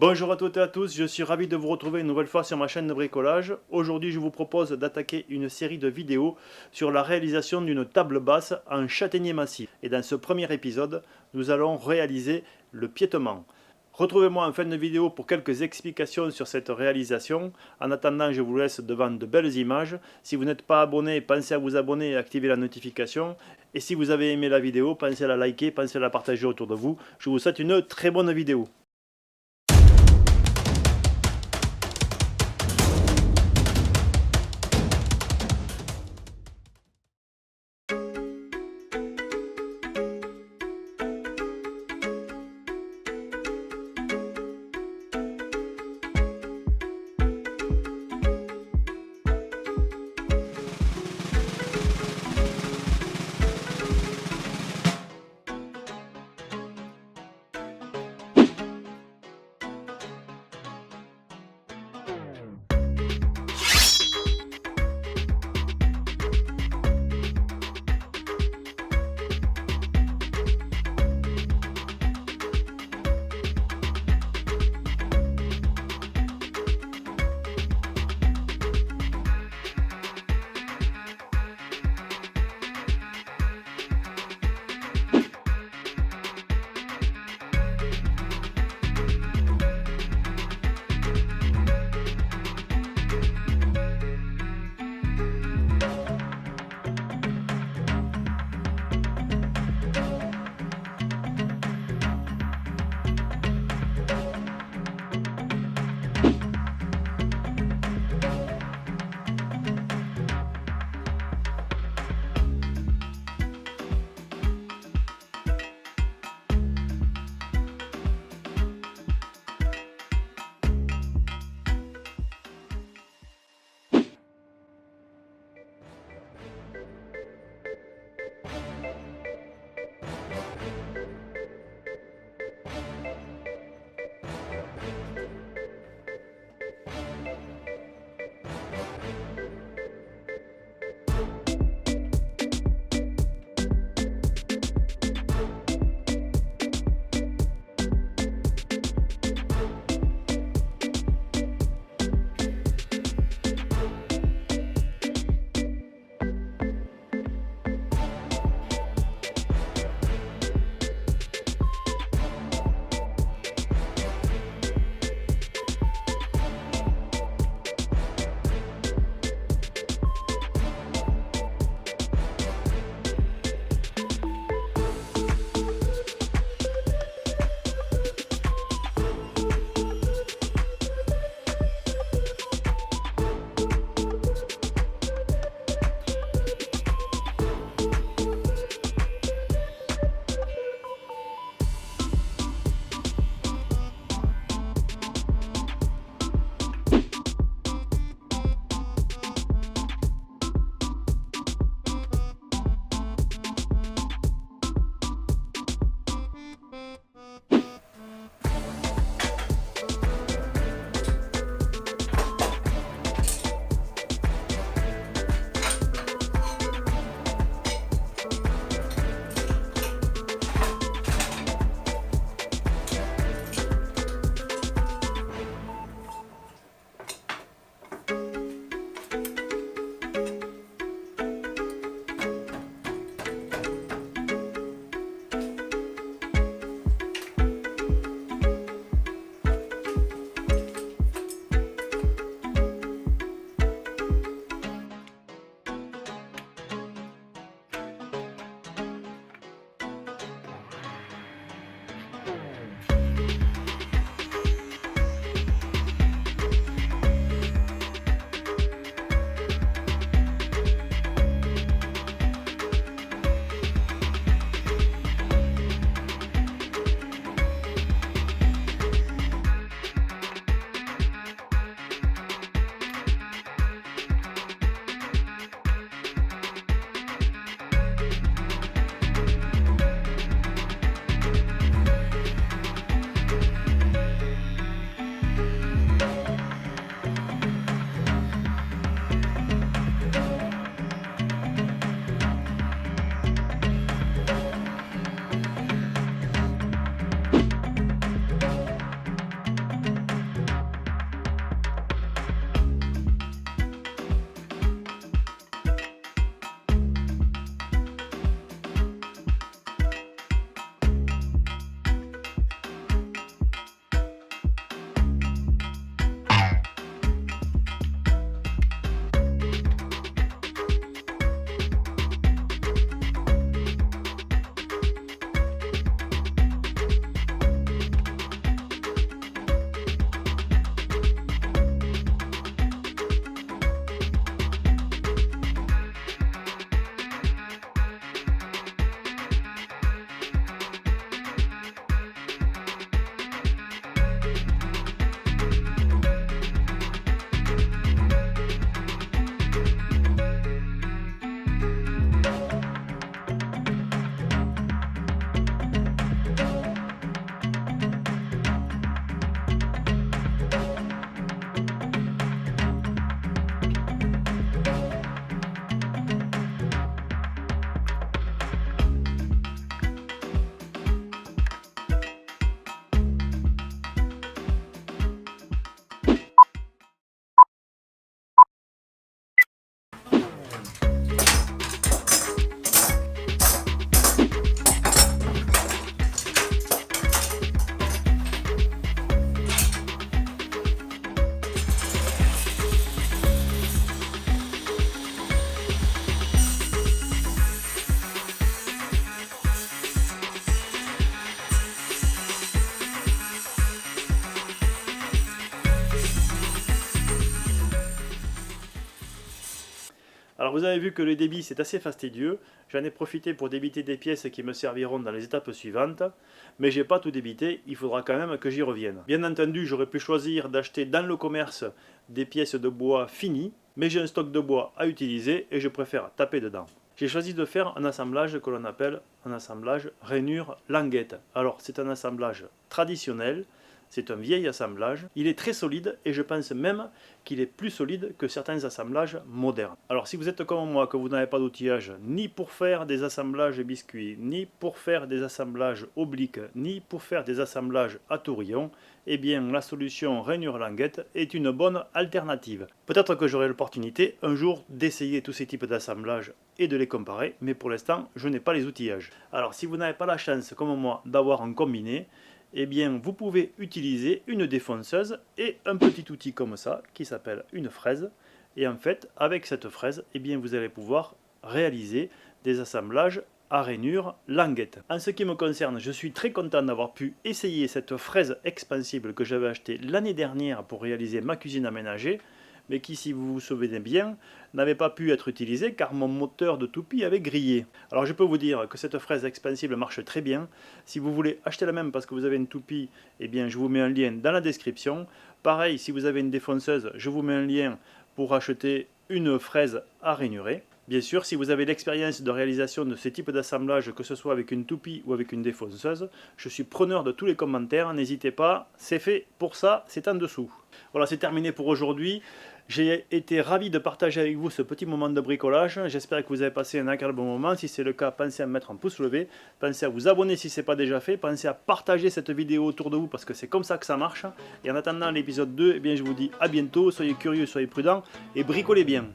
Bonjour à toutes et à tous, je suis ravi de vous retrouver une nouvelle fois sur ma chaîne de bricolage. Aujourd'hui je vous propose d'attaquer une série de vidéos sur la réalisation d'une table basse en châtaignier massif. Et dans ce premier épisode, nous allons réaliser le piétement. Retrouvez-moi en fin de vidéo pour quelques explications sur cette réalisation. En attendant, je vous laisse devant de belles images. Si vous n'êtes pas abonné, pensez à vous abonner et activer la notification. Et si vous avez aimé la vidéo, pensez à la liker, pensez à la partager autour de vous. Je vous souhaite une très bonne vidéo. Alors vous avez vu que le débit c'est assez fastidieux, j'en ai profité pour débiter des pièces qui me serviront dans les étapes suivantes, mais j'ai pas tout débité, il faudra quand même que j'y revienne. Bien entendu, j'aurais pu choisir d'acheter dans le commerce des pièces de bois finies, mais j'ai un stock de bois à utiliser et je préfère taper dedans. J'ai choisi de faire un assemblage que l'on appelle un assemblage rainure languette. Alors c'est un assemblage traditionnel. C'est un vieil assemblage, il est très solide et je pense même qu'il est plus solide que certains assemblages modernes. Alors si vous êtes comme moi, que vous n'avez pas d'outillage ni pour faire des assemblages biscuits, ni pour faire des assemblages obliques, ni pour faire des assemblages à tourillon, eh bien la solution rainure languette est une bonne alternative. Peut-être que j'aurai l'opportunité un jour d'essayer tous ces types d'assemblages et de les comparer, mais pour l'instant je n'ai pas les outillages. Alors si vous n'avez pas la chance comme moi d'avoir un combiné, eh bien vous pouvez utiliser une défonceuse et un petit outil comme ça qui s'appelle une fraise, et en fait avec cette fraise eh bien vous allez pouvoir réaliser des assemblages à rainure languette. En ce qui me concerne, je suis très content d'avoir pu essayer cette fraise expansible que j'avais achetée l'année dernière pour réaliser ma cuisine aménagée, mais qui, si vous vous souvenez bien, n'avait pas pu être utilisé car mon moteur de toupie avait grillé. Alors je peux vous dire que cette fraise expansible marche très bien. Si vous voulez acheter la même parce que vous avez une toupie, eh bien je vous mets un lien dans la description. Pareil, si vous avez une défonceuse, je vous mets un lien pour acheter une fraise à rainurer. Bien sûr, si vous avez l'expérience de réalisation de ce type d'assemblage, que ce soit avec une toupie ou avec une défonceuse, je suis preneur de tous les commentaires, n'hésitez pas, c'est fait pour ça, c'est en dessous. Voilà, c'est terminé pour aujourd'hui. J'ai été ravi de partager avec vous ce petit moment de bricolage. J'espère que vous avez passé un agréable moment. Si c'est le cas, pensez à me mettre un pouce levé. Pensez à vous abonner si ce n'est pas déjà fait. Pensez à partager cette vidéo autour de vous parce que c'est comme ça que ça marche. Et en attendant l'épisode 2, eh bien, je vous dis à bientôt. Soyez curieux, soyez prudents et bricolez bien.